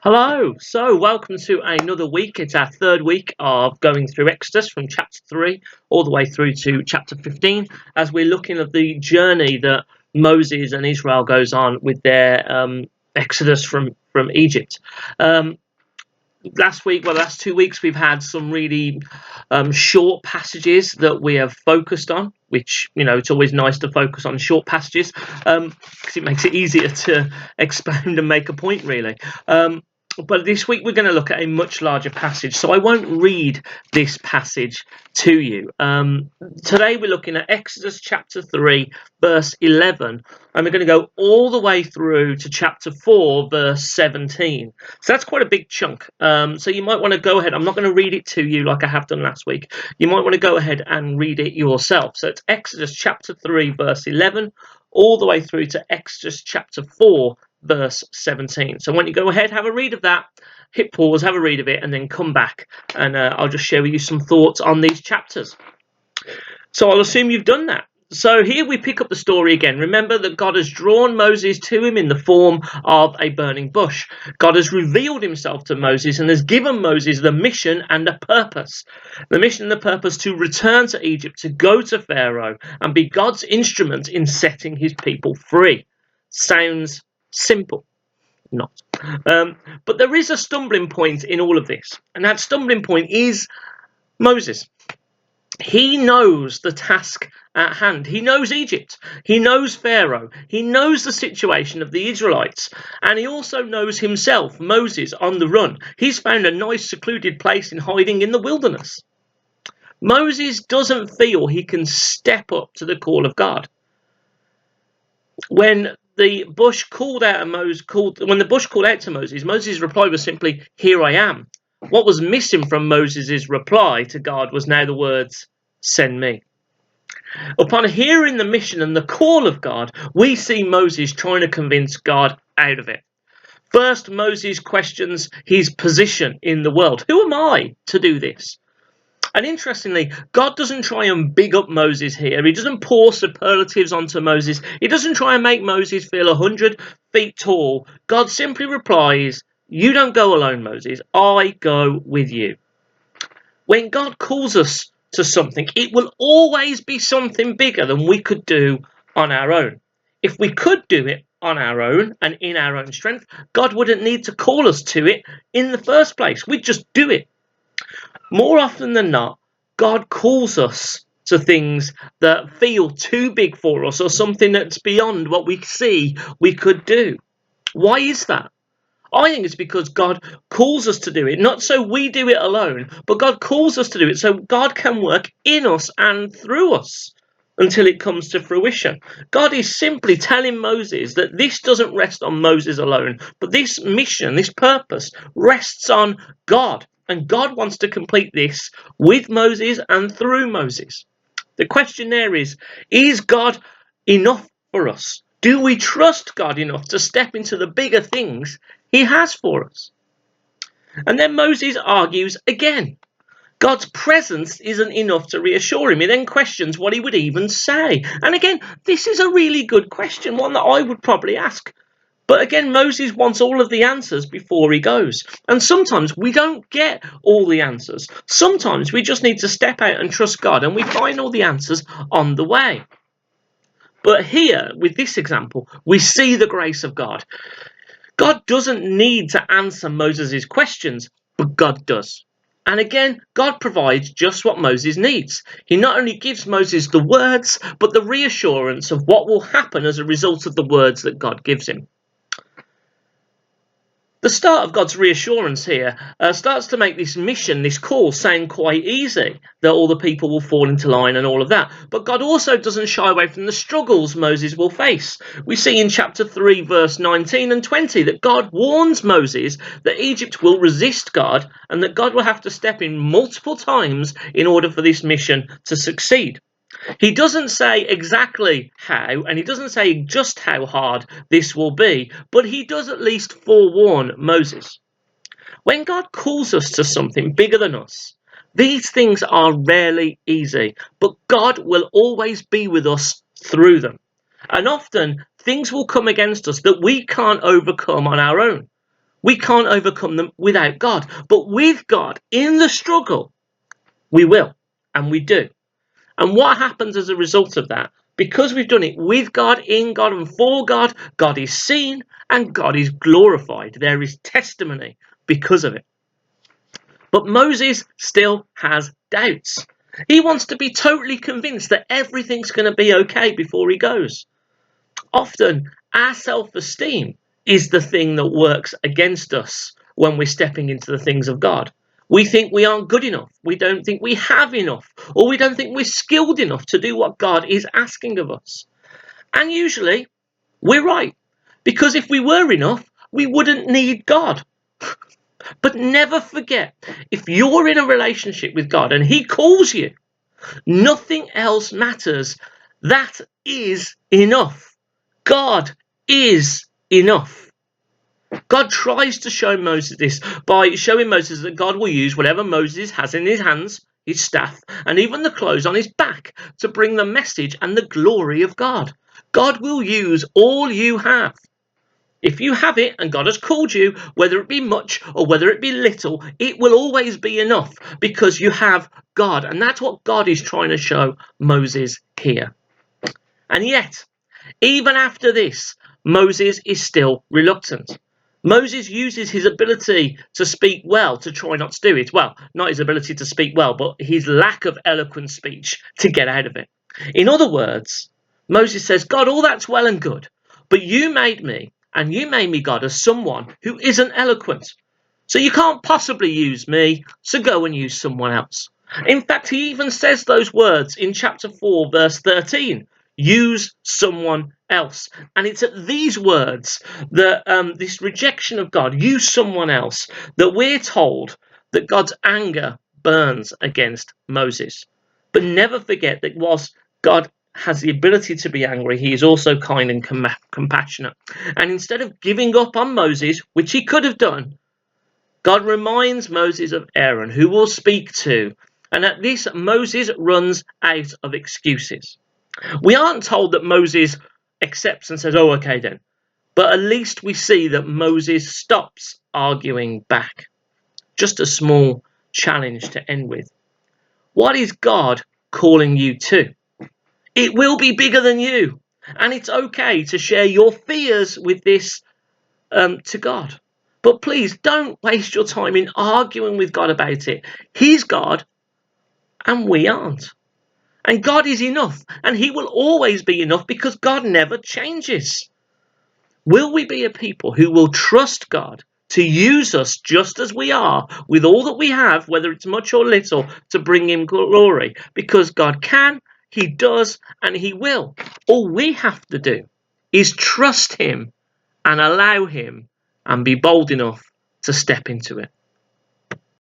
Hello, so welcome to another week. It's our third week of going through Exodus from chapter 3 all the way through to chapter 15 as we're looking at the journey that Moses and Israel goes on with their Exodus from Egypt. Um, last 2 weeks, we've had some really short passages that we have focused on, which, it's always nice to focus on short passages because it makes it easier to expound and make a point, really. But this week we're going to look at a much larger passage, so I won't read this passage to you. Today we're looking at Exodus chapter 3, verse 11, and we're going to go all the way through to chapter 4, verse 17. So that's quite a big chunk. So you might want to go ahead. I'm not going to read it to you like I have done last week. You might want to go ahead and read it yourself. So it's Exodus chapter 3, verse 11, all the way through to Exodus chapter 4, verse 17. So when you go ahead, have a read of that, hit pause, have a read of it, and then come back, and I'll just share with you some thoughts on these chapters. So I'll assume you've done that. So here we pick up the story again. Remember that God has drawn Moses to him in the form of a burning bush. God has revealed himself to Moses and has given Moses the mission and a purpose. The mission and the purpose to return to Egypt, to go to Pharaoh and be God's instrument in setting his people free. Sounds simple. Not. But there is a stumbling point in all of this. And that stumbling point is Moses. He knows the task at hand. He knows Egypt. He knows Pharaoh. He knows the situation of the Israelites. And he also knows himself, Moses, on the run. He's found a nice secluded place in hiding in the wilderness. Moses doesn't feel he can step up to the call of God. When the bush called out to Moses, Moses' reply was simply, "Here I am." What was missing from Moses' reply to God was now the words, "Send me." Upon hearing the mission and the call of God, we see Moses trying to convince God out of it. First, Moses questions his position in the world. Who am I to do this? And interestingly, God doesn't try and big up Moses here. He doesn't pour superlatives onto Moses. He doesn't try and make Moses feel 100 feet tall. God simply replies, "You don't go alone, Moses. I go with you." When God calls us to something, it will always be something bigger than we could do on our own. If we could do it on our own and in our own strength, God wouldn't need to call us to it in the first place. We'd just do it. More often than not, God calls us to things that feel too big for us or something that's beyond what we see we could do. Why is that? I think it's because God calls us to do it, not so we do it alone, but God calls us to do it so God can work in us and through us until it comes to fruition. God is simply telling Moses that this doesn't rest on Moses alone, but this mission, this purpose, rests on God. And God wants to complete this with Moses and through Moses. The question there is God enough for us? Do we trust God enough to step into the bigger things he has for us? And then Moses argues again. God's presence isn't enough to reassure him. He then questions what he would even say. And again, this is a really good question, one that I would probably ask. But again, Moses wants all of the answers before he goes. And sometimes we don't get all the answers. Sometimes we just need to step out and trust God, and we find all the answers on the way. But here, with this example, we see the grace of God. God doesn't need to answer Moses' questions, but God does. And again, God provides just what Moses needs. He not only gives Moses the words, but the reassurance of what will happen as a result of the words that God gives him. The start of God's reassurance here starts to make this mission, this call, sound quite easy, that all the people will fall into line and all of that. But God also doesn't shy away from the struggles Moses will face. We see in chapter 3, verse 19 and 20, that God warns Moses that Egypt will resist God and that God will have to step in multiple times in order for this mission to succeed. He doesn't say exactly how, and he doesn't say just how hard this will be, but he does at least forewarn Moses. When God calls us to something bigger than us, these things are rarely easy, but God will always be with us through them. And often, things will come against us that we can't overcome on our own. We can't overcome them without God. But with God, in the struggle, we will, and we do. And what happens as a result of that? Because we've done it with God, in God, and for God, God is seen and God is glorified. There is testimony because of it. But Moses still has doubts. He wants to be totally convinced that everything's going to be okay before he goes. Often, our self-esteem is the thing that works against us when we're stepping into the things of God. We think we aren't good enough. We don't think we have enough. Or we don't think we're skilled enough to do what God is asking of us. And usually, we're right. Because if we were enough, we wouldn't need God. But never forget, if you're in a relationship with God and He calls you, nothing else matters. That is enough. God is enough. God tries to show Moses this by showing Moses that God will use whatever Moses has in his hands, his staff, and even the clothes on his back to bring the message and the glory of God. God will use all you have. If you have it and God has called you, whether it be much or whether it be little, it will always be enough because you have God. And that's what God is trying to show Moses here. And yet, even after this, Moses is still reluctant. Moses uses his ability to speak well to try not to do it. Well, not his ability to speak well, but his lack of eloquent speech to get out of it. In other words, Moses says, God, all that's well and good, but you made me, and you made me, God, as someone who isn't eloquent. So you can't possibly use me, so go and use someone else. In fact, he even says those words in chapter 4, verse 13. Use someone else. And it's at these words that this rejection of God, use someone else, that we're told that God's anger burns against Moses. But never forget that whilst God has the ability to be angry, he is also kind and compassionate. And instead of giving up on Moses, which he could have done, God reminds Moses of Aaron, who will speak to. And at this, Moses runs out of excuses. We aren't told that Moses accepts and says, oh, okay then. But at least we see that Moses stops arguing back. Just a small challenge to end with. What is God calling you to? It will be bigger than you. And it's okay to share your fears with this to God. But please don't waste your time in arguing with God about it. He's God and we aren't. And God is enough, and He will always be enough because God never changes. Will we be a people who will trust God to use us just as we are, with all that we have, whether it's much or little, to bring Him glory? Because God can, He does, and He will. All we have to do is trust Him and allow Him and be bold enough to step into it.